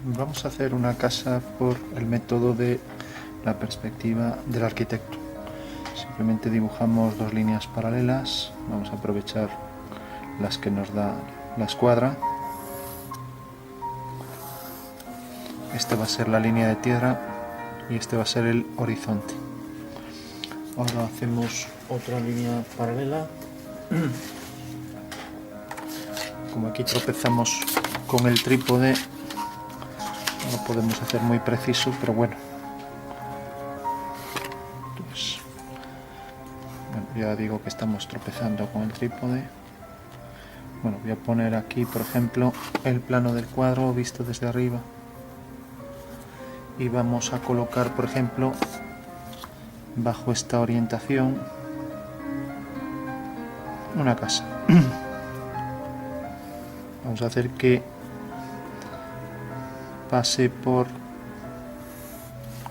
Vamos a hacer una casa por el método de la perspectiva del arquitecto. Simplemente dibujamos dos líneas paralelas, vamos a aprovechar las que nos da la escuadra. Esta va a ser la línea de tierra y este va a ser el horizonte. Ahora hacemos otra línea paralela. Como aquí tropezamos con el trípode, no podemos hacer muy preciso, pero bueno. Entonces, ya digo que estamos tropezando con el trípode. Bueno, voy a poner aquí, por ejemplo, el plano del cuadro visto desde arriba. Y vamos a colocar, por ejemplo, bajo esta orientación, una casa. Vamos a hacer que pase por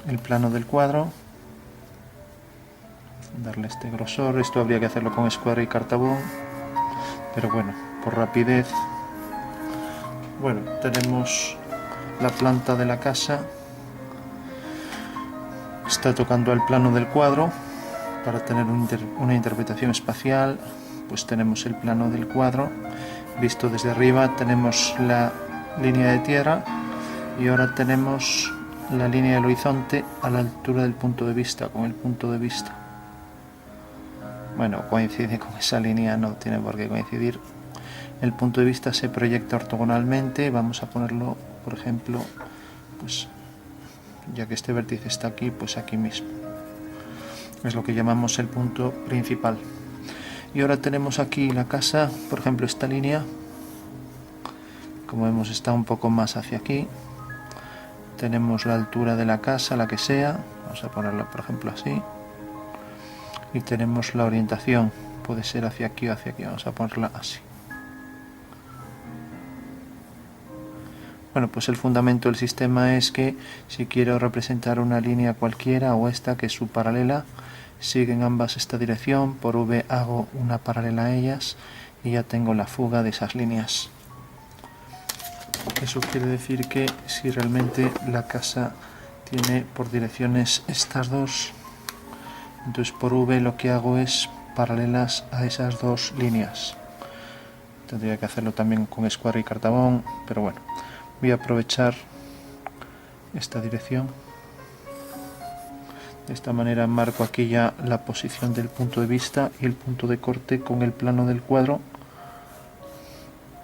el plano del cuadro, darle este grosor. Esto habría que hacerlo con escuadra y cartabón, pero bueno, por rapidez. Bueno, tenemos la planta de la casa, está tocando al plano del cuadro. Para tener una interpretación espacial, pues tenemos el plano del cuadro visto desde arriba, tenemos la línea de tierra y ahora tenemos la línea del horizonte a la altura del punto de vista, con el punto de vista. Bueno, coincide con esa línea, no tiene por qué coincidir. El punto de vista se proyecta ortogonalmente. Vamos a ponerlo, por ejemplo, pues ya que este vértice está aquí, pues aquí mismo. Es lo que llamamos el punto principal. Y ahora tenemos aquí la casa, por ejemplo, esta línea, como vemos, está un poco más hacia aquí. Tenemos la altura de la casa, la que sea, vamos a ponerla, por ejemplo, así. Y tenemos la orientación, puede ser hacia aquí o hacia aquí, vamos a ponerla así. Bueno, pues el fundamento del sistema es que si quiero representar una línea cualquiera o esta que es su paralela, siguen ambas esta dirección, por V hago una paralela a ellas y ya tengo la fuga de esas líneas. Eso quiere decir que si realmente la casa tiene por direcciones estas dos, entonces por V lo que hago es paralelas a esas dos líneas. Tendría que hacerlo también con escuadra y cartabón, pero bueno, voy a aprovechar esta dirección. De esta manera marco aquí ya la posición del punto de vista y el punto de corte con el plano del cuadro,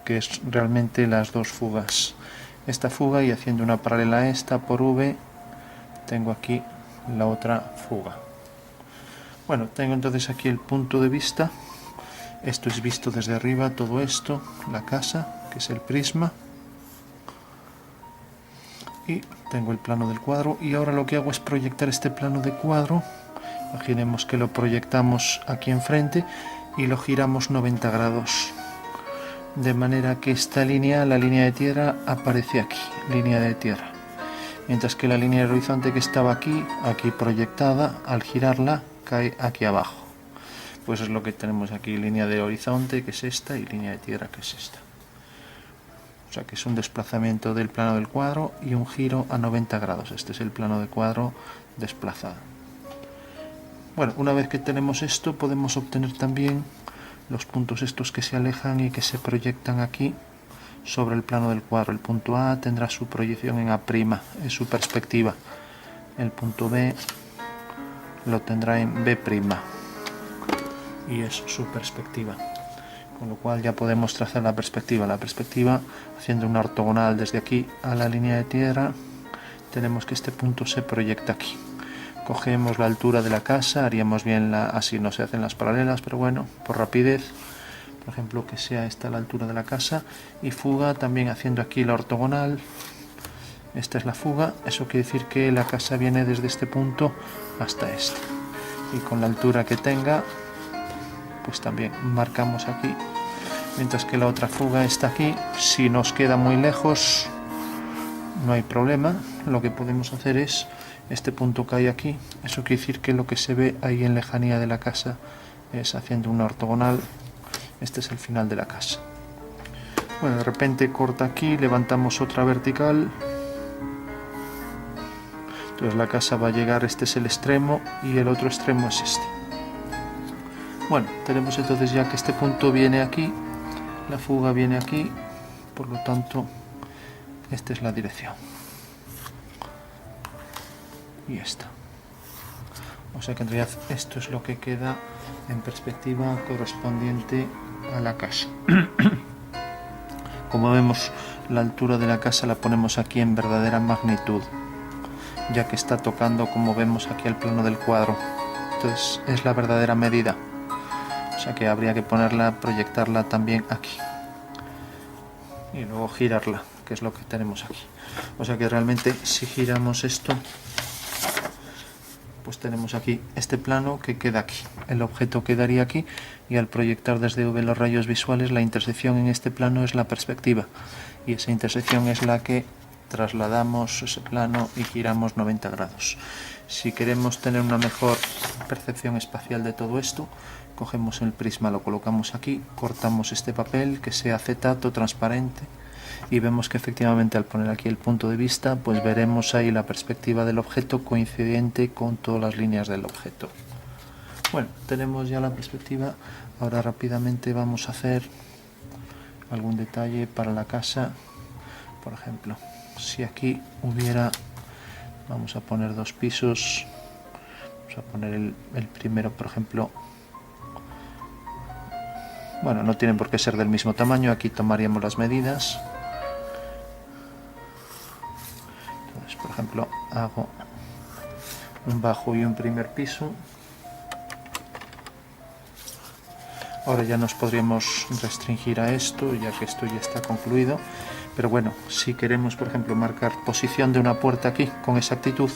que es realmente las dos fugas. Esta fuga, y haciendo una paralela a esta por V, tengo aquí la otra fuga. Bueno, tengo entonces aquí el punto de vista. Esto es visto desde arriba, todo esto, la casa, que es el prisma. Y tengo el plano del cuadro, y ahora lo que hago es proyectar este plano de cuadro. Imaginemos que lo proyectamos aquí enfrente y lo giramos 90 grados, de manera que esta línea, la línea de tierra, aparece aquí, línea de tierra, mientras que la línea del horizonte que estaba aquí proyectada, al girarla cae aquí abajo. Pues es lo que tenemos aquí, línea de horizonte, que es esta, y línea de tierra, que es esta. O sea que es un desplazamiento del plano del cuadro y un giro a 90 grados. Este es el plano de cuadro desplazado. Bueno, una vez que tenemos esto, podemos obtener también los puntos estos que se alejan y que se proyectan aquí sobre el plano del cuadro. El punto A tendrá su proyección en A', es su perspectiva. El punto B lo tendrá en B' y es su perspectiva. Con lo cual ya podemos trazar la perspectiva. La perspectiva, haciendo una ortogonal desde aquí a la línea de tierra, tenemos que este punto se proyecta aquí. Cogemos la altura de la casa, haríamos bien así no se hacen las paralelas, pero bueno, por rapidez, por ejemplo, que sea esta la altura de la casa, y fuga también haciendo aquí la ortogonal. Esta es la fuga, eso quiere decir que la casa viene desde este punto hasta este. Y con la altura que tenga, pues también marcamos aquí, mientras que la otra fuga está aquí. Si nos queda muy lejos, no hay problema, lo que podemos hacer es, este punto cae aquí, eso quiere decir que lo que se ve ahí en lejanía de la casa es haciendo una ortogonal. Este es el final de la casa. Bueno, de repente corta aquí, levantamos otra vertical, Entonces la casa va a llegar, este es el extremo y el otro extremo es este. Bueno, tenemos entonces ya que este punto viene aquí, la fuga viene aquí, por lo tanto esta es la dirección. Y esta. O sea que en realidad esto es lo que queda en perspectiva correspondiente a la casa. Como vemos, la altura de la casa la ponemos aquí en verdadera magnitud, ya que está tocando, como vemos aquí, el plano del cuadro. Entonces es la verdadera medida. O sea que habría que ponerla, proyectarla también aquí. Y luego girarla, que es lo que tenemos aquí. O sea que realmente si giramos esto, pues tenemos aquí este plano que queda aquí. El objeto quedaría aquí y al proyectar desde V los rayos visuales, la intersección en este plano es la perspectiva. Y esa intersección es la que trasladamos ese plano y giramos 90 grados. Si queremos tener una mejor percepción espacial de todo esto, cogemos el prisma, lo colocamos aquí, cortamos este papel que sea acetato transparente y vemos que efectivamente al poner aquí el punto de vista, pues veremos ahí la perspectiva del objeto coincidente con todas las líneas del objeto. Bueno, tenemos ya la perspectiva. Ahora rápidamente vamos a hacer algún detalle para la casa. Por ejemplo, si aquí hubiera, vamos a poner 2 pisos, vamos a poner el primero, por ejemplo, bueno, no tienen por qué ser del mismo tamaño, aquí tomaríamos las medidas. Entonces, por ejemplo, hago un bajo y un primer piso. Ahora ya nos podríamos restringir a esto, ya que esto ya está concluido. Pero bueno, si queremos, por ejemplo, marcar posición de una puerta aquí con exactitud,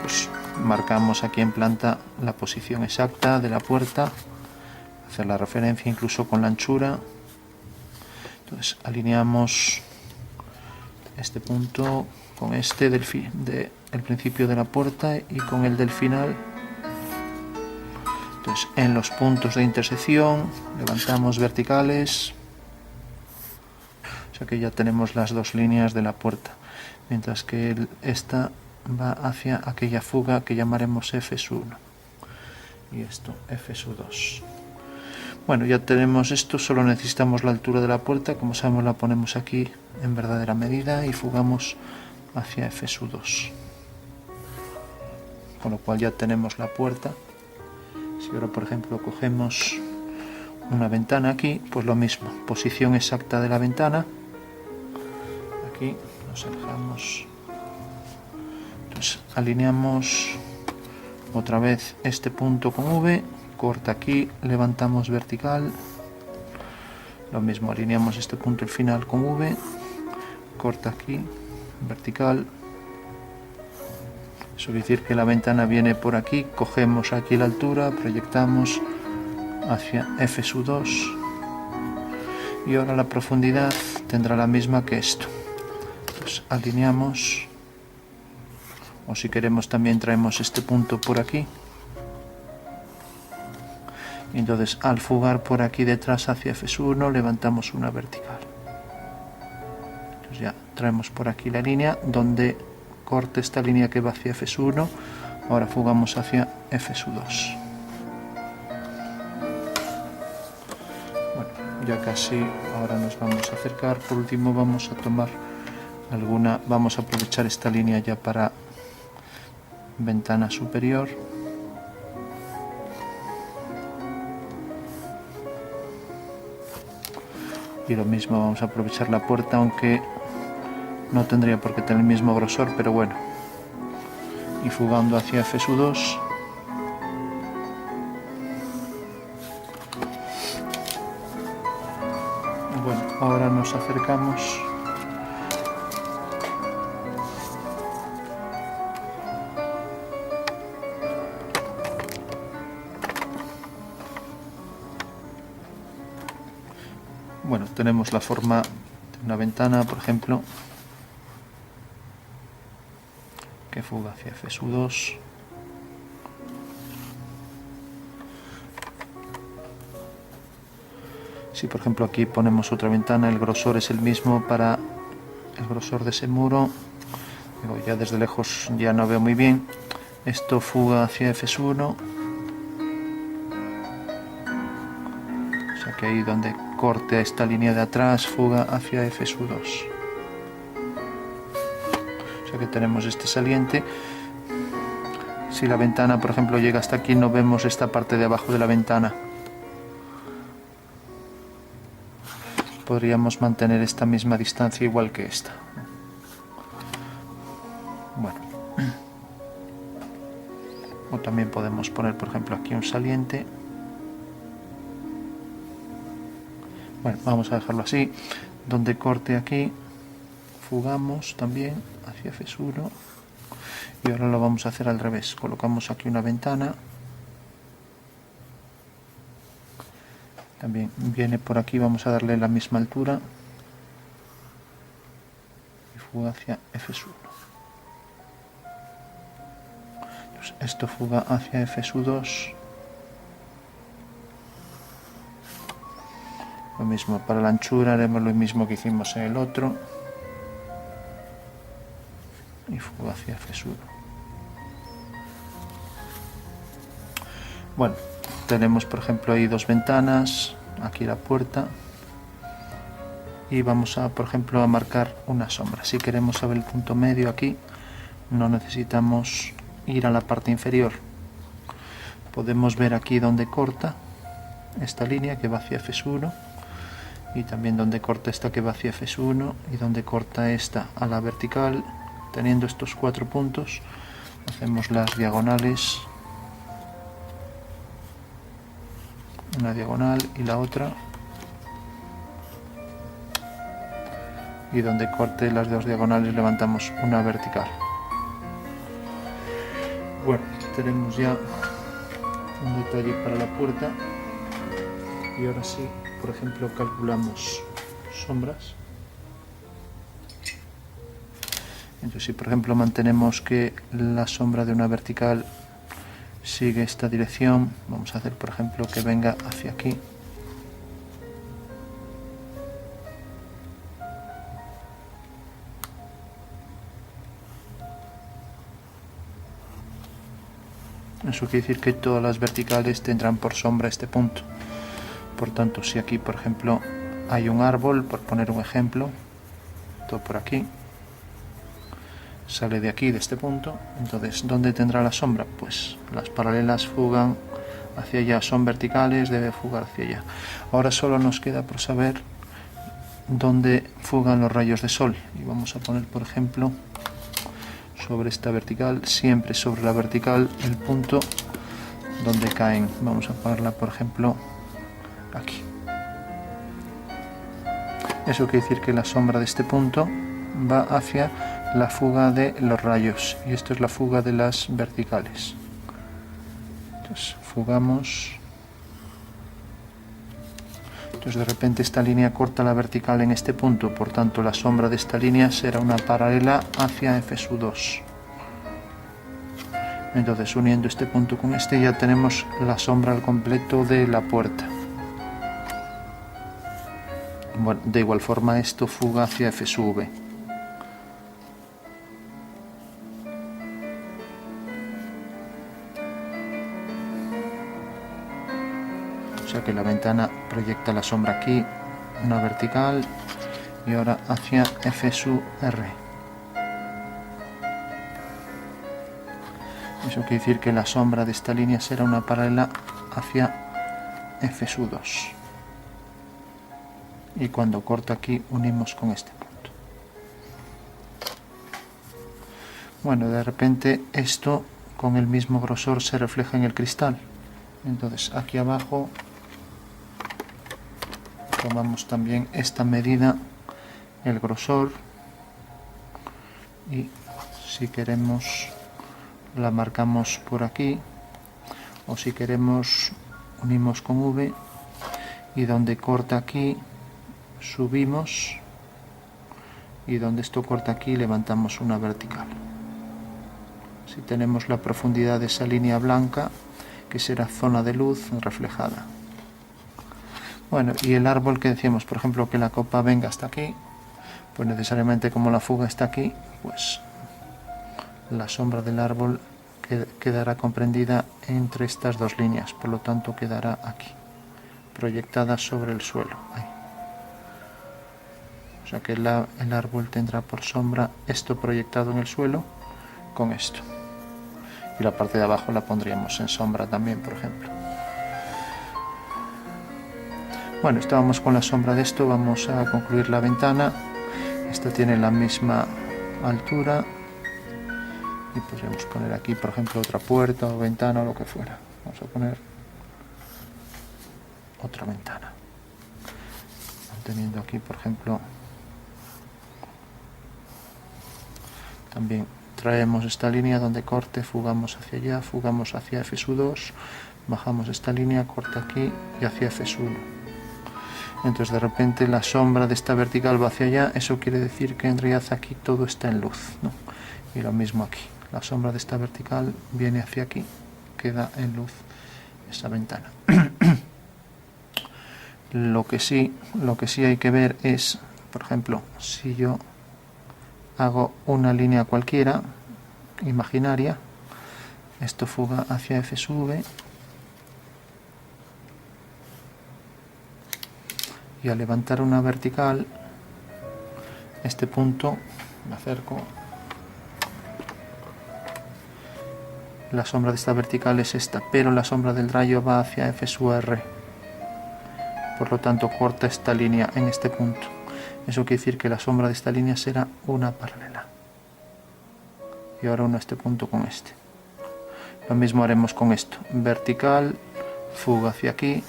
pues marcamos aquí en planta la posición exacta de la puerta, hacer la referencia incluso con la anchura. Entonces alineamos este punto con este del principio de la puerta y con el del final. Entonces en los puntos de intersección levantamos verticales. O sea que ya tenemos las 2 líneas de la puerta, mientras que esta va hacia aquella fuga que llamaremos F1 y esto F2. Bueno, ya tenemos esto, solo necesitamos la altura de la puerta, como sabemos la ponemos aquí en verdadera medida y fugamos hacia F2. Con lo cual ya tenemos la puerta. Si ahora por ejemplo cogemos una ventana aquí, pues lo mismo, posición exacta de la ventana. Aquí nos alejamos, entonces alineamos otra vez este punto con V, corta aquí, levantamos vertical, lo mismo, alineamos este punto el final con V, corta aquí, vertical. Eso quiere decir que la ventana viene por aquí, cogemos aquí la altura, proyectamos hacia F2 y ahora la profundidad tendrá la misma que esto. Pues alineamos, o si queremos también traemos este punto por aquí y entonces al fugar por aquí detrás hacia F1 levantamos una vertical. Entonces ya traemos por aquí la línea donde corte esta línea que va hacia F1, ahora fugamos hacia F2. Bueno, ya casi, ahora nos vamos a acercar. Por último vamos a tomar vamos a aprovechar esta línea ya para ventana superior. Y lo mismo, vamos a aprovechar la puerta, aunque no tendría por qué tener el mismo grosor, pero bueno. Y fugando hacia F2. Bueno, ahora nos acercamos. Bueno, tenemos la forma de una ventana, por ejemplo, que fuga hacia F2. Si por ejemplo aquí ponemos otra ventana, el grosor es el mismo para el grosor de ese muro, Digo, ya desde lejos ya no veo muy bien. Esto fuga hacia F1, o sea que ahí donde corte esta línea de atrás, fuga hacia F2. O sea que tenemos este saliente. Si la ventana, por ejemplo, llega hasta aquí, no vemos esta parte de abajo de la ventana. Podríamos mantener esta misma distancia igual que esta. Bueno. O también podemos poner, por ejemplo, aquí un saliente. Bueno, vamos a dejarlo así. Donde corte aquí, fugamos también hacia F1. Y ahora lo vamos a hacer al revés. Colocamos aquí una ventana. También viene por aquí, vamos a darle la misma altura. Y fuga hacia F1. Entonces, esto fuga hacia F2. Lo mismo para la anchura, haremos lo mismo que hicimos en el otro. Y fuga hacia F1. Bueno, tenemos por ejemplo ahí dos ventanas, aquí la puerta. Y vamos a, por ejemplo, a marcar una sombra. Si queremos saber el punto medio aquí, no necesitamos ir a la parte inferior. Podemos ver aquí donde corta esta línea que va hacia F1. Y también donde corta esta que va hacia F1 y donde corta esta a la vertical. Teniendo estos 4 puntos, hacemos las diagonales, una diagonal y la otra, y donde corte las dos diagonales levantamos una vertical. Bueno, tenemos ya un detalle para la puerta, y ahora sí, por ejemplo, calculamos sombras. Entonces, si por ejemplo mantenemos que la sombra de una vertical sigue esta dirección, vamos a hacer por ejemplo que venga hacia aquí. Eso quiere decir que todas las verticales tendrán por sombra este punto. Por tanto, si aquí por ejemplo hay un árbol, por poner un ejemplo, todo por aquí, sale de aquí, de este punto, entonces ¿dónde tendrá la sombra? Pues las paralelas fugan hacia allá, son verticales, debe fugar hacia allá. Ahora solo nos queda por saber dónde fugan los rayos de sol, y vamos a poner por ejemplo sobre esta vertical, siempre sobre la vertical, el punto donde caen. Vamos a ponerla por ejemplo aquí. Eso quiere decir que la sombra de este punto va hacia la fuga de los rayos, y esto es la fuga de las verticales. Entonces fugamos. Entonces de repente esta línea corta la vertical en este punto, por tanto la sombra de esta línea será una paralela hacia F2. Entonces uniendo este punto con este ya tenemos la sombra al completo de la puerta. Bueno, de igual forma esto fuga hacia F sub V. O sea que la ventana proyecta la sombra aquí, una vertical, y ahora hacia F sub R. Eso quiere decir que la sombra de esta línea será una paralela hacia F sub 2. Y cuando corta aquí unimos con este punto. Bueno, de repente esto con el mismo grosor se refleja en el cristal. Entonces aquí abajo tomamos también esta medida, el grosor, y si queremos la marcamos por aquí, o si queremos unimos con V, y donde corta aquí subimos, y donde esto corta aquí levantamos una vertical. Si tenemos la profundidad de esa línea blanca, que será zona de luz reflejada. Bueno, y el árbol que decíamos, por ejemplo, que la copa venga hasta aquí, pues necesariamente como la fuga está aquí, pues la sombra del árbol quedará comprendida entre estas dos líneas, por lo tanto quedará aquí, proyectada sobre el suelo. Ahí. O sea que el árbol tendrá por sombra esto proyectado en el suelo con esto. Y la parte de abajo la pondríamos en sombra también, por ejemplo. Bueno, estábamos con la sombra de esto, vamos a concluir la ventana. Esta tiene la misma altura y podríamos poner aquí, por ejemplo, otra puerta o ventana o lo que fuera. Vamos a poner otra ventana. Manteniendo aquí, por ejemplo, también traemos esta línea donde corte, fugamos hacia allá, fugamos hacia F2, bajamos esta línea, corta aquí y hacia F1. Entonces de repente la sombra de esta vertical va hacia allá, eso quiere decir que en realidad aquí todo está en luz, ¿no? Y lo mismo aquí, la sombra de esta vertical viene hacia aquí, queda en luz esa ventana. Lo que sí hay que ver es, por ejemplo, si yo hago una línea cualquiera, imaginaria, esto fuga hacia F sube, y al levantar una vertical, este punto, me acerco, la sombra de esta vertical es esta, pero la sombra del rayo va hacia F sub R, por lo tanto corta esta línea en este punto. Eso quiere decir que la sombra de esta línea será una paralela. Y ahora uno este punto con este. Lo mismo haremos con esto, vertical, fuga hacia aquí,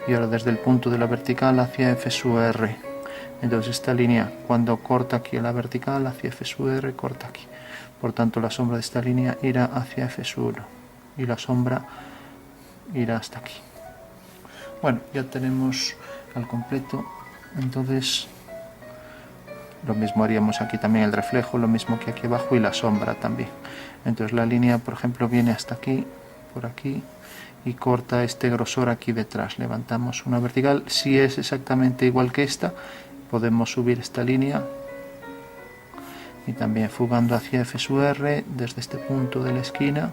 y ahora desde el punto de la vertical hacia F sub R. Entonces esta línea, cuando corta aquí a la vertical, hacia F sub R, corta aquí. Por tanto, la sombra de esta línea irá hacia F sub 1 y la sombra irá hasta aquí. Bueno, ya tenemos al completo. Entonces, lo mismo haríamos aquí también el reflejo, lo mismo que aquí abajo y la sombra también. Entonces la línea, por ejemplo, viene hasta aquí, por aquí, y corta este grosor aquí detrás. Levantamos una vertical. Si es exactamente igual que esta, podemos subir esta línea y también fugando hacia F sub R desde este punto de la esquina.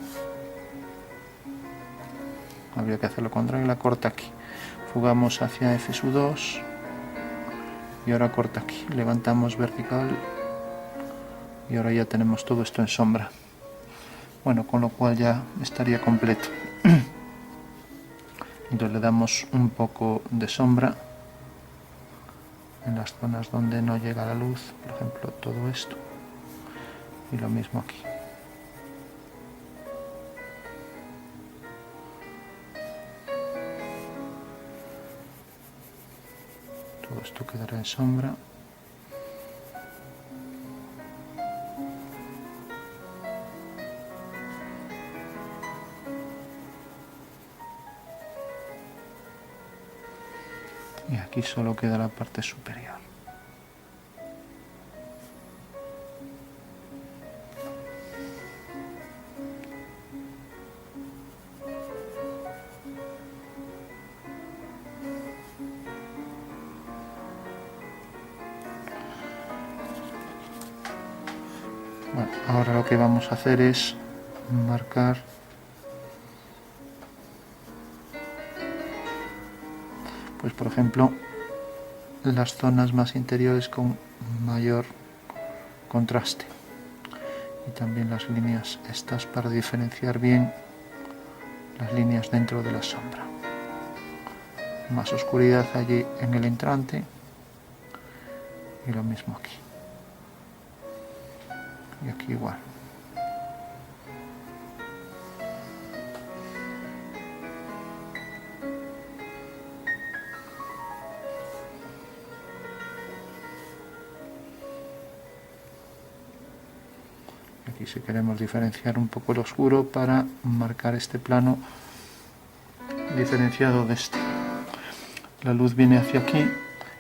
Habría que hacer lo contrario, la corta aquí. Fugamos hacia F sub 2 y ahora corta aquí. Levantamos vertical y ahora ya tenemos todo esto en sombra. Bueno, con lo cual ya estaría completo. Entonces le damos un poco de sombra en las zonas donde no llega la luz, por ejemplo todo esto, y lo mismo aquí. Todo esto quedará en sombra. Y aquí solo queda la parte superior. Bueno, ahora lo que vamos a hacer es marcar pues por ejemplo las zonas más interiores con mayor contraste y también las líneas estas para diferenciar bien las líneas dentro de la sombra. Más oscuridad allí en el entrante y lo mismo aquí y aquí igual. Aquí si queremos diferenciar un poco el oscuro para marcar este plano diferenciado de este. La luz viene hacia aquí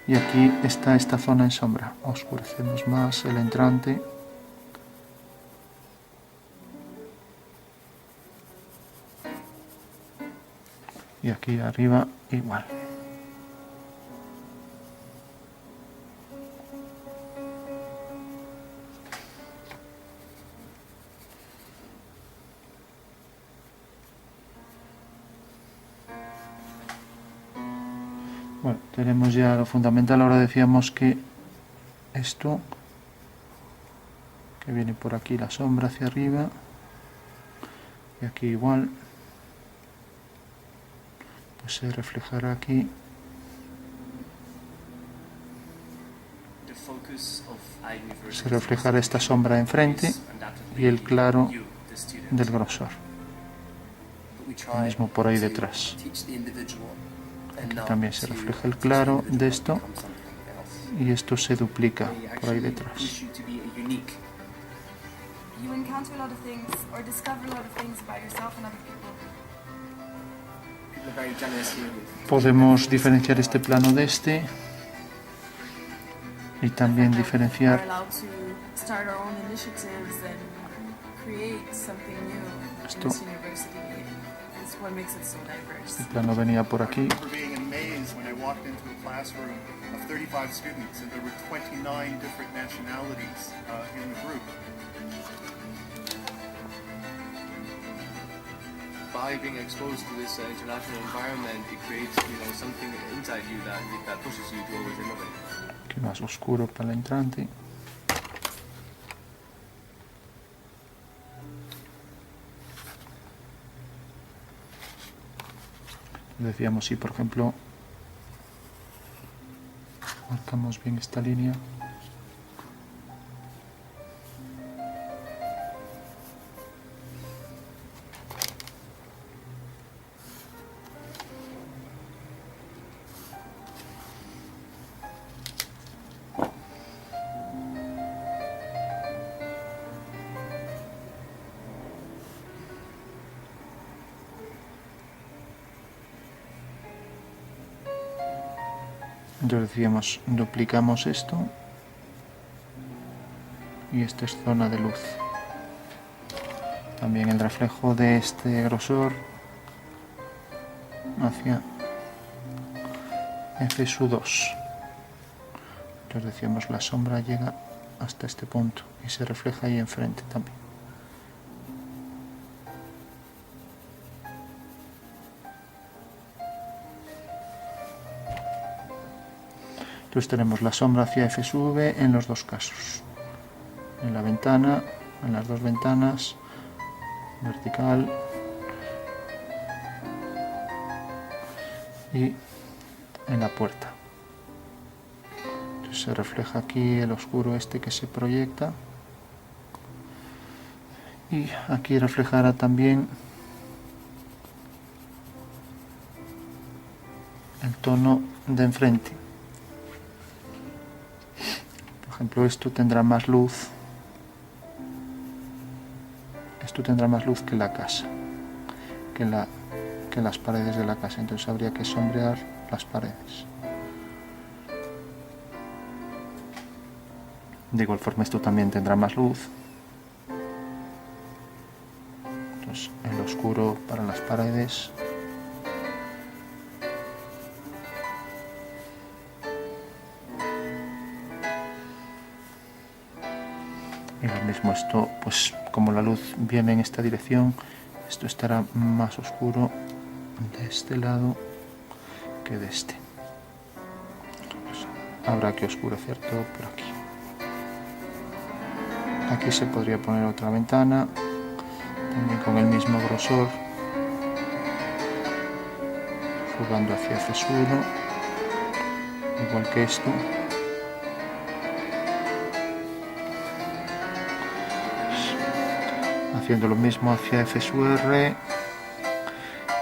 y aquí está esta zona en sombra. Oscurecemos más el entrante. Y aquí arriba igual. Bueno, tenemos ya lo fundamental. Ahora decíamos que esto, que viene por aquí la sombra hacia arriba, y aquí igual, pues se reflejará aquí. Se reflejará esta sombra enfrente y el claro del grosor. Lo mismo por ahí detrás. Aquí también se refleja el claro de esto y esto se duplica por ahí detrás. Podemos diferenciar este plano de este y también diferenciar esto. El plano venía por aquí. By being exposed to this international environment, it creates, something inside you that pushes you to always innovate. Aquí más oscuro para el entrante. Decíamos, si por ejemplo marcamos bien esta línea, entonces decíamos, duplicamos esto y esta es zona de luz. También el reflejo de este grosor hacia FSU2. Entonces decíamos, la sombra llega hasta este punto y se refleja ahí enfrente también. Entonces tenemos la sombra hacia FSV en los dos casos. En la ventana, en las dos ventanas, vertical y en la puerta. Entonces se refleja aquí el oscuro este que se proyecta. Y aquí reflejará también el tono de enfrente. Por ejemplo, esto tendrá más luz. Esto tendrá más luz que la casa, que las paredes de la casa. Entonces habría que sombrear las paredes. De igual forma, esto también tendrá más luz. Entonces, el oscuro para las paredes. Y lo mismo esto, pues como la luz viene en esta dirección, esto estará más oscuro de este lado que de este. Pues habrá que oscurecer todo por aquí. Aquí se podría poner otra ventana, también con el mismo grosor, jugando hacia FS1, igual que esto. Haciendo lo mismo hacia FSUR,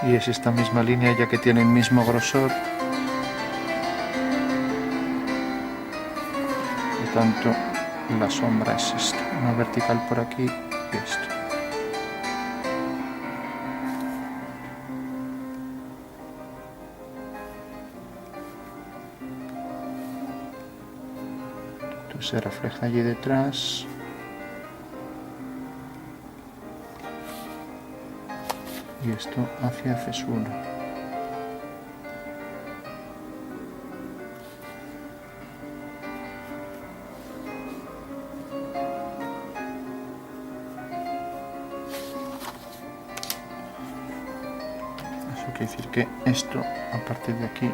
y es esta misma línea ya que tiene el mismo grosor, por tanto la sombra es esta, una vertical por aquí y esto. Entonces se refleja allí detrás. Y esto hacia FS1. Eso quiere decir que esto, a partir de aquí,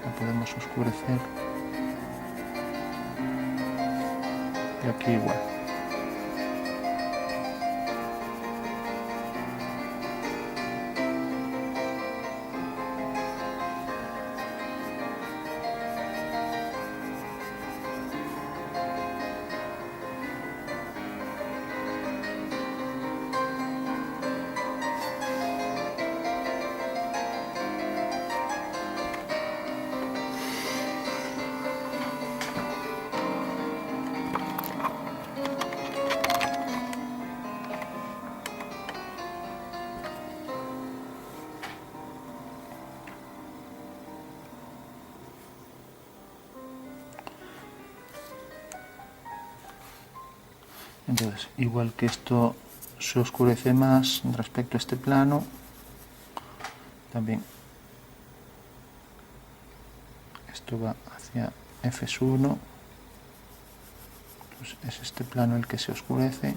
la podemos oscurecer. Y aquí igual. Entonces, igual que esto se oscurece más respecto a este plano, también esto va hacia F1, entonces es este plano el que se oscurece.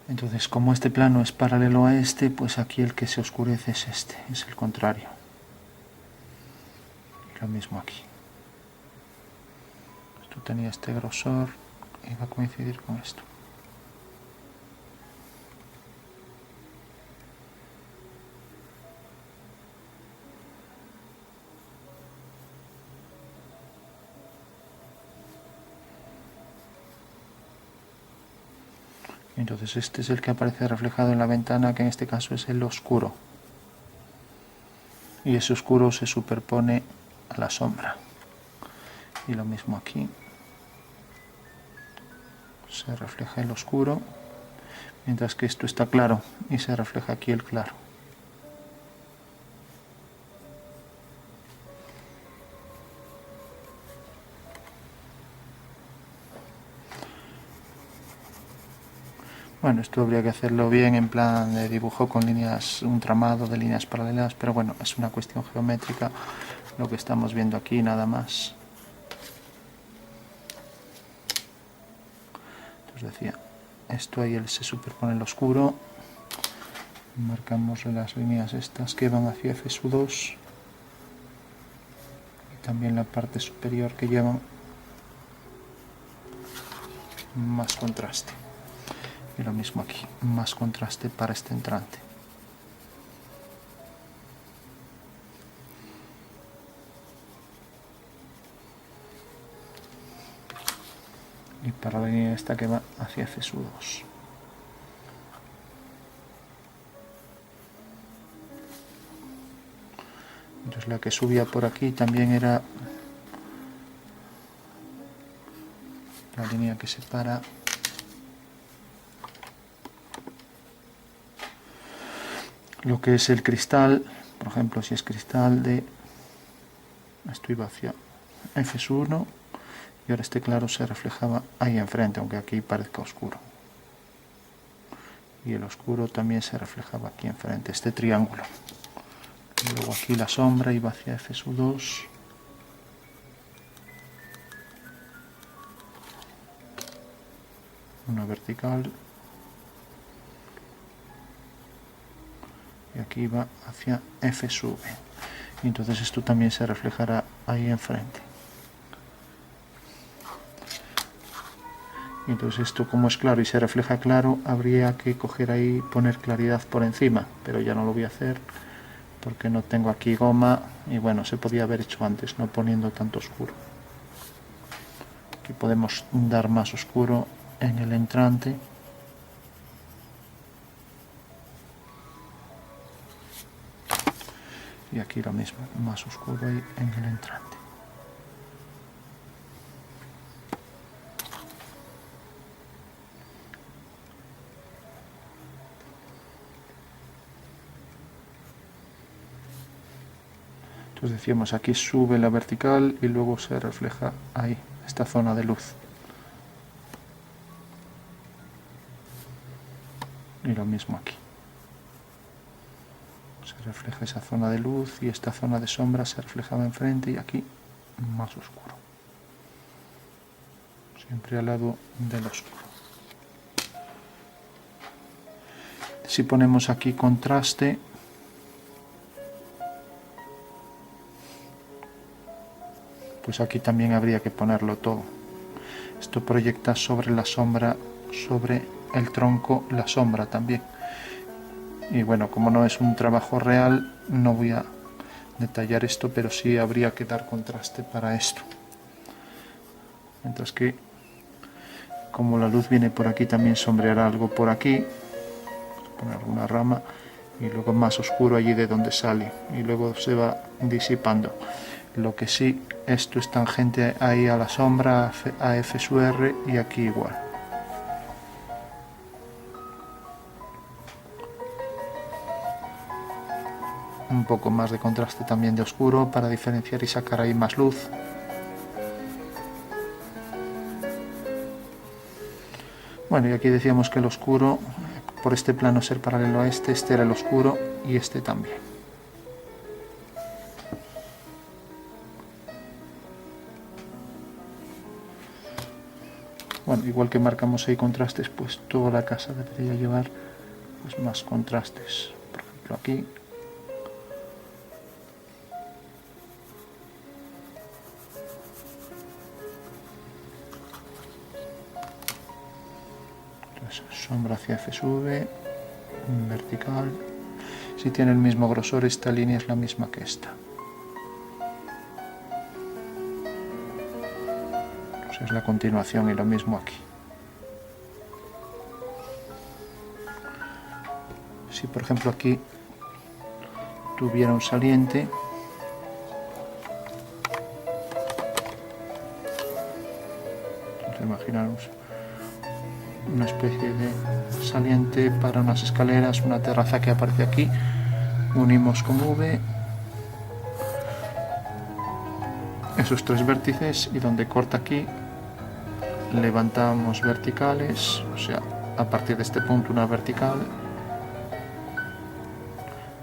Entonces, como este plano es paralelo a este, pues aquí el que se oscurece es este, es el contrario. Y lo mismo aquí. Esto tenía este grosor y va a coincidir con esto. Entonces este es el que aparece reflejado en la ventana, que en este caso es el oscuro. Y ese oscuro se superpone a la sombra. Y lo mismo aquí. Se refleja el oscuro, mientras que esto está claro y se refleja aquí el claro. Bueno, esto habría que hacerlo bien en plan de dibujo con líneas, un tramado de líneas paralelas, pero bueno, es una cuestión geométrica lo que estamos viendo aquí nada más. Entonces decía, esto ahí se superpone el oscuro, marcamos las líneas estas que van hacia F2 y también la parte superior que llevan más contraste. Y lo mismo aquí, más contraste para este entrante. Y para la línea esta que va hacia F2. Entonces la que subía por aquí también era la línea que separa lo que es el cristal. Por ejemplo, si es cristal de... Esto iba hacia F1 y ahora este claro se reflejaba ahí enfrente, aunque aquí parezca oscuro. Y el oscuro también se reflejaba aquí enfrente, este triángulo. Y luego aquí la sombra iba hacia F2. Una vertical. Y aquí va hacia F sube. Y entonces esto también se reflejará ahí enfrente. Y entonces esto, como es claro y se refleja claro, habría que coger ahí, poner claridad por encima, pero ya no lo voy a hacer porque no tengo aquí goma y bueno, se podía haber hecho antes, no poniendo tanto oscuro. Aquí podemos dar más oscuro en el entrante. Y aquí lo mismo, más oscuro ahí en el entrante. Entonces decíamos, aquí sube la vertical y luego se refleja ahí, esta zona de luz. Y lo mismo aquí. Se refleja esa zona de luz y esta zona de sombra se reflejaba enfrente y aquí más oscuro. Siempre al lado del oscuro. Si ponemos aquí contraste, pues aquí también habría que ponerlo todo. Esto proyecta sobre la sombra, sobre el tronco, la sombra también. Y bueno, como no es un trabajo real, no voy a detallar esto, pero sí habría que dar contraste para esto. Mientras que, como la luz viene por aquí, también sombreará algo por aquí, poner alguna rama, y luego más oscuro allí de donde sale, y luego se va disipando. Lo que sí, esto es tangente ahí a la sombra, a F sub R, y aquí igual. Un poco más de contraste también de oscuro para diferenciar y sacar ahí más luz. Bueno, y aquí decíamos que el oscuro, por este plano ser paralelo a este era el oscuro y este también. Bueno, igual que marcamos ahí contrastes, pues toda la casa debería llevar pues más contrastes. Por ejemplo, aquí. Sombra hacia F sube, vertical. Si tiene el mismo grosor, esta línea es la misma que esta. Pues es la continuación y lo mismo aquí. Si por ejemplo aquí tuviera un saliente, imaginaros una especie de saliente para unas escaleras, una terraza que aparece aquí, unimos con V esos tres vértices y donde corta aquí levantamos verticales, o sea, a partir de este punto una vertical,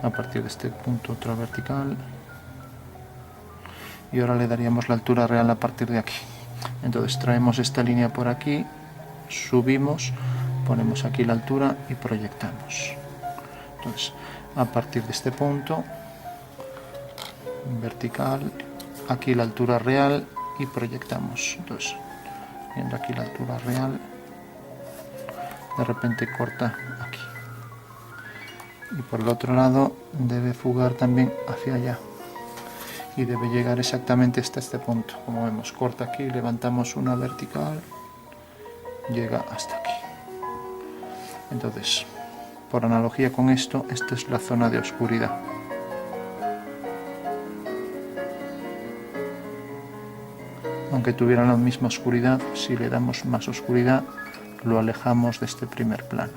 a partir de este punto otra vertical, y ahora le daríamos la altura real a partir de aquí. Entonces traemos esta línea por aquí, subimos, ponemos aquí la altura y proyectamos. Entonces, a partir de este punto, vertical, aquí la altura real y proyectamos. Entonces, viendo aquí la altura real, de repente corta aquí. Y por el otro lado debe fugar también hacia allá. Y debe llegar exactamente hasta este punto. Como vemos, corta aquí, levantamos una vertical, llega hasta aquí. Entonces, por analogía con esto, esta es la zona de oscuridad. Aunque tuvieran la misma oscuridad, si le damos más oscuridad, lo alejamos de este primer plano.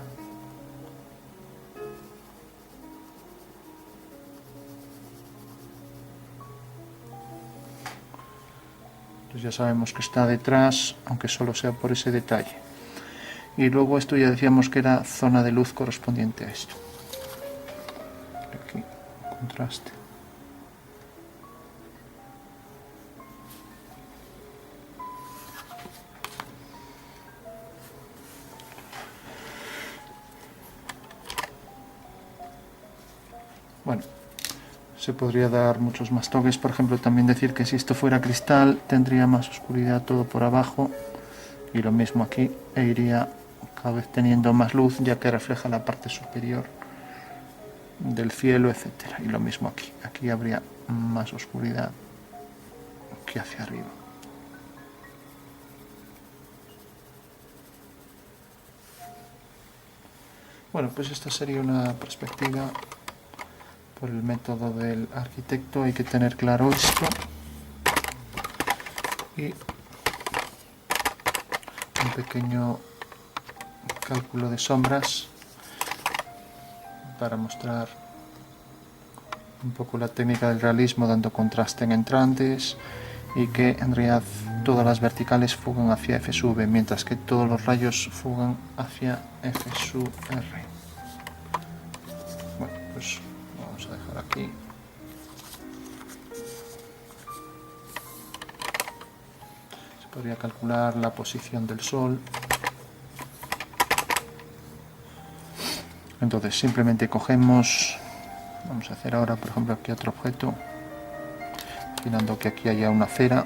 Entonces ya sabemos que está detrás, aunque solo sea por ese detalle. Y luego esto ya decíamos que era zona de luz correspondiente a esto. Aquí, contraste. Bueno, se podría dar muchos más toques. Por ejemplo, también decir que si esto fuera cristal, tendría más oscuridad todo por abajo. Y lo mismo aquí, e iría cada vez teniendo más luz, ya que refleja la parte superior del cielo, etcétera. Y lo mismo aquí. Aquí habría más oscuridad que hacia arriba. Bueno, pues esta sería una perspectiva por el método del arquitecto. Hay que tener claro esto. Y un pequeño cálculo de sombras para mostrar un poco la técnica del realismo, dando contraste en entrantes, y que en realidad todas las verticales fugan hacia F sub V, mientras que todos los rayos fugan hacia F sub R. Bueno, pues vamos a dejar por aquí. Se podría calcular la posición del sol. Entonces simplemente cogemos, vamos a hacer ahora por ejemplo aquí otro objeto, imaginando que aquí haya una acera,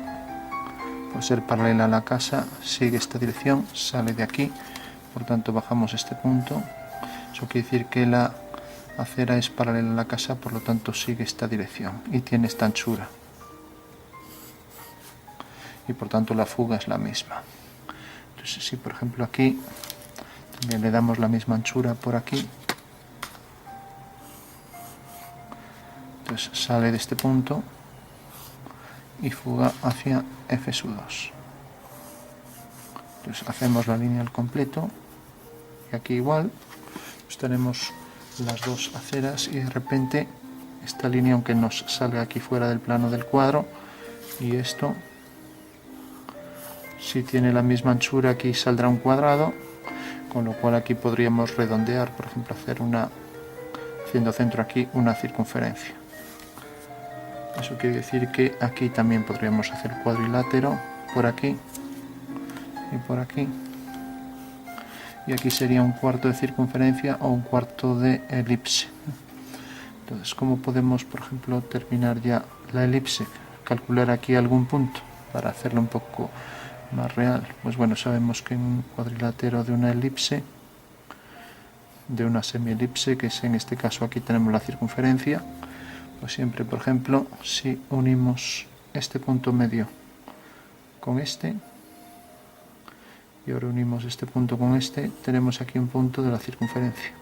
por ser paralela a la casa, sigue esta dirección, sale de aquí, por tanto bajamos este punto, eso quiere decir que la acera es paralela a la casa, por lo tanto sigue esta dirección y tiene esta anchura, y por tanto la fuga es la misma. Entonces si por ejemplo aquí también le damos la misma anchura por aquí, entonces sale de este punto y fuga hacia F2. Entonces hacemos la línea al completo y aquí igual pues tenemos las dos aceras y de repente esta línea, aunque nos salga aquí fuera del plano del cuadro, y esto si tiene la misma anchura, aquí saldrá un cuadrado, con lo cual aquí podríamos redondear, por ejemplo hacer haciendo centro aquí una circunferencia. Eso quiere decir que aquí también podríamos hacer cuadrilátero por aquí y por aquí, y aquí sería un cuarto de circunferencia o un cuarto de elipse. Entonces, ¿cómo podemos por ejemplo terminar ya la elipse? Calcular aquí algún punto para hacerlo un poco más real. Pues bueno, sabemos que en un cuadrilátero de una elipse, de una semielipse, que es en este caso aquí tenemos la circunferencia, pues siempre por ejemplo si unimos este punto medio con este y ahora unimos este punto con este, tenemos aquí un punto de la circunferencia.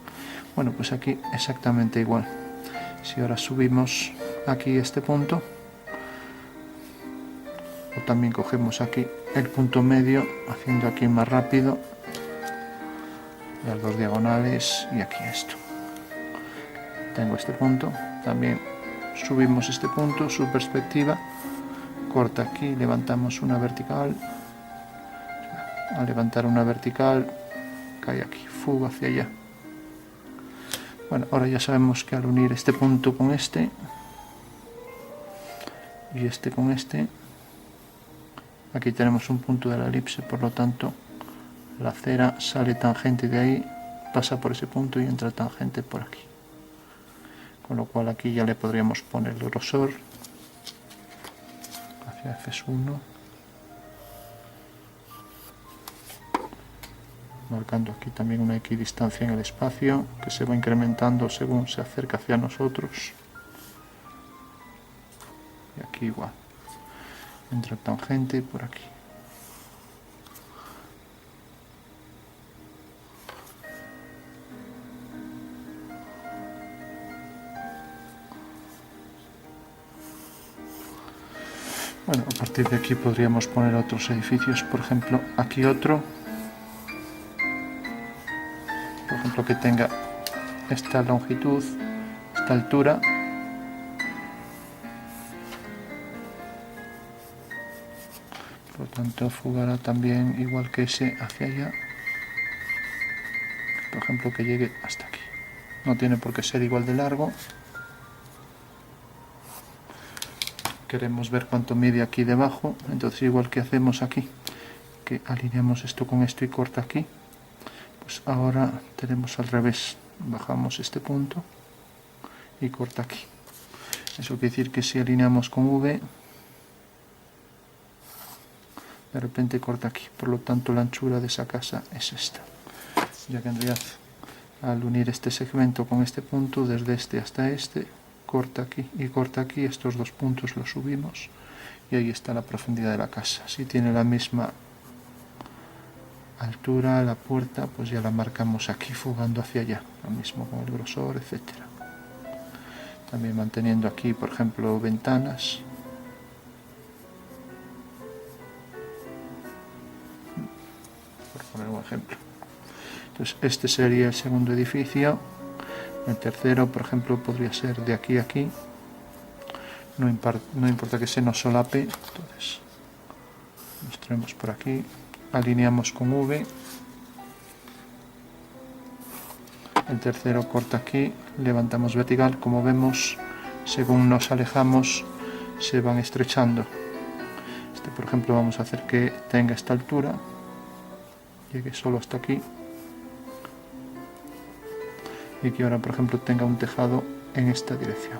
Bueno, pues aquí exactamente igual. Si ahora subimos aquí este punto, o también cogemos aquí el punto medio, haciendo aquí más rápido las dos diagonales y aquí esto. Tengo este punto, también subimos este punto, su perspectiva, corta aquí, levantamos una vertical, al levantar una vertical cae aquí, fuga hacia allá. Bueno, ahora ya sabemos que al unir este punto con este y este con este, aquí tenemos un punto de la elipse, por lo tanto la acera sale tangente de ahí, pasa por ese punto y entra tangente por aquí, con lo cual aquí ya le podríamos poner el grosor hacia F1, marcando aquí también una equidistancia en el espacio que se va incrementando según se acerca hacia nosotros, y aquí igual entra tangente por aquí. Bueno, a partir de aquí podríamos poner otros edificios, por ejemplo aquí otro, por ejemplo que tenga esta longitud, esta altura, por lo tanto fugará también igual que ese hacia allá, por ejemplo que llegue hasta aquí. No tiene por qué ser igual de largo. Queremos ver cuánto mide aquí debajo, entonces igual que hacemos aquí, que alineamos esto con esto y corta aquí, pues ahora tenemos al revés, bajamos este punto y corta aquí. Eso quiere decir que si alineamos con V, de repente corta aquí, por lo tanto la anchura de esa casa es esta, ya que en realidad al unir este segmento con este punto, desde este hasta este, corta aquí y corta aquí, estos dos puntos los subimos y ahí está la profundidad de la casa. Si tiene la misma altura la puerta, pues ya la marcamos aquí fugando hacia allá, lo mismo con el grosor, etcétera. También manteniendo aquí por ejemplo ventanas, por poner un ejemplo. Entonces este sería el segundo edificio. El tercero, por ejemplo, podría ser de aquí a aquí. No importa que se nos solape. Entonces, nos traemos por aquí. Alineamos con V. El tercero corta aquí. Levantamos vertical. Como vemos, según nos alejamos se van estrechando. Este, por ejemplo, vamos a hacer que tenga esta altura, llegue solo hasta aquí, y que ahora, por ejemplo, tenga un tejado en esta dirección.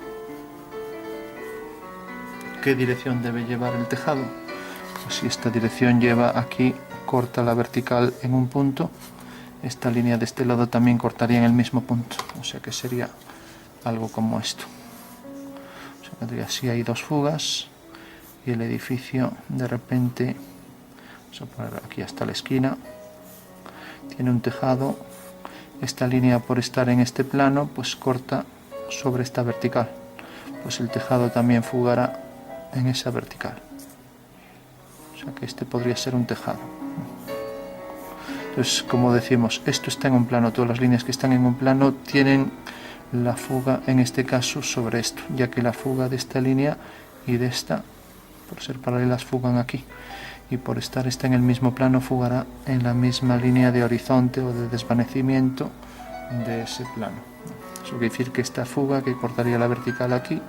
¿Qué dirección debe llevar el tejado? Pues si esta dirección lleva aquí, corta la vertical en un punto, esta línea de este lado también cortaría en el mismo punto, o sea que sería algo como esto. O sea, tendría así, hay dos fugas y el edificio de repente, vamos a poner aquí hasta la esquina, tiene un tejado. Esta línea, por estar en este plano, pues corta sobre esta vertical, pues el tejado también fugará en esa vertical, o sea que este podría ser un tejado. Entonces, como decimos, esto está en un plano, todas las líneas que están en un plano tienen la fuga en este caso sobre esto, ya que la fuga de esta línea y de esta, por ser paralelas, fugan aquí, y por estar esta en el mismo plano fugará en la misma línea de horizonte o de desvanecimiento de ese plano. Eso quiere decir que esta fuga que cortaría la vertical aquí,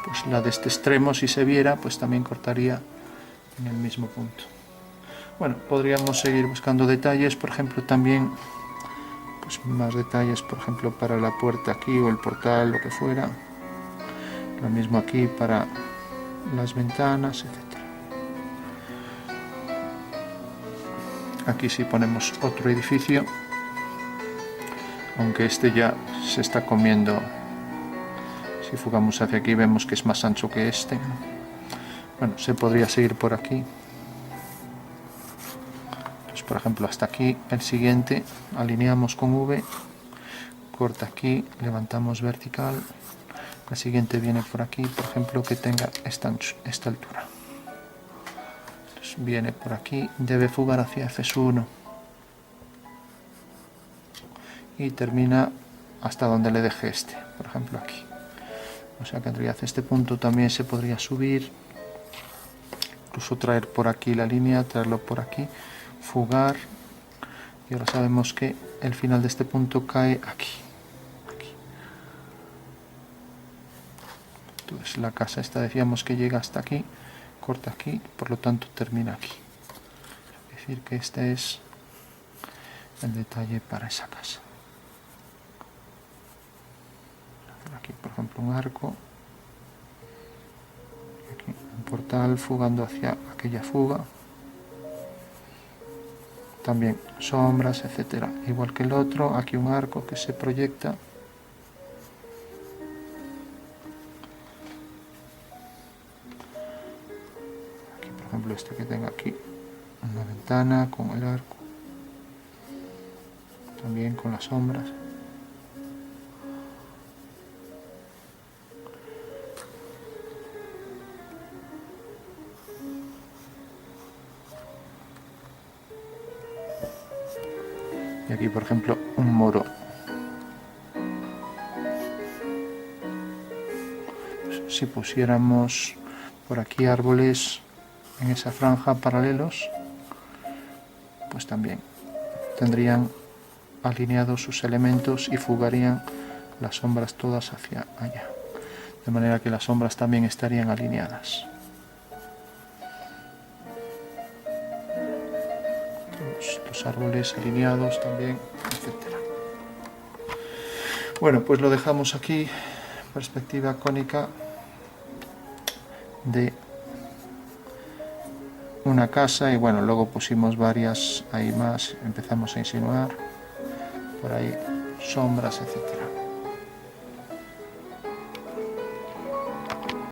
pues la de este extremo, si se viera, pues también cortaría en el mismo punto. Bueno, podríamos seguir buscando detalles, por ejemplo, también pues más detalles, por ejemplo, para la puerta aquí o el portal, lo que fuera. Lo mismo aquí para las ventanas, etc. Aquí sí ponemos otro edificio, aunque este ya se está comiendo. Si fugamos hacia aquí vemos que es más ancho que este. Bueno, se podría seguir por aquí. Entonces, por ejemplo, hasta aquí el siguiente, alineamos con V, corta aquí, levantamos vertical. El siguiente viene por aquí, por ejemplo, que tenga esta altura. Entonces, viene por aquí, debe fugar hacia F1 y termina hasta donde le deje este, por ejemplo aquí. O sea que hacia este punto también se podría subir, incluso traer por aquí la línea, traerlo por aquí, fugar, y ahora sabemos que el final de este punto cae aquí. Entonces la casa esta decíamos que llega hasta aquí, corta aquí, por lo tanto termina aquí. Es decir que este es el detalle para esa casa. Aquí, por ejemplo, un arco, aquí un portal fugando hacia aquella fuga, también sombras, etcétera, igual que el otro. Aquí un arco que se proyecta, aquí por ejemplo este que tenga aquí una ventana con el arco, también con las sombras. Y aquí, por ejemplo, un muro. Si pusiéramos por aquí árboles en esa franja paralelos, pues también tendrían alineados sus elementos y fugarían las sombras todas hacia allá. De manera que las sombras también estarían alineadas. Los árboles alineados también, etcétera. Bueno, pues lo dejamos aquí, perspectiva cónica de una casa, y bueno, luego pusimos varias ahí más, empezamos a insinuar por ahí sombras, etcétera.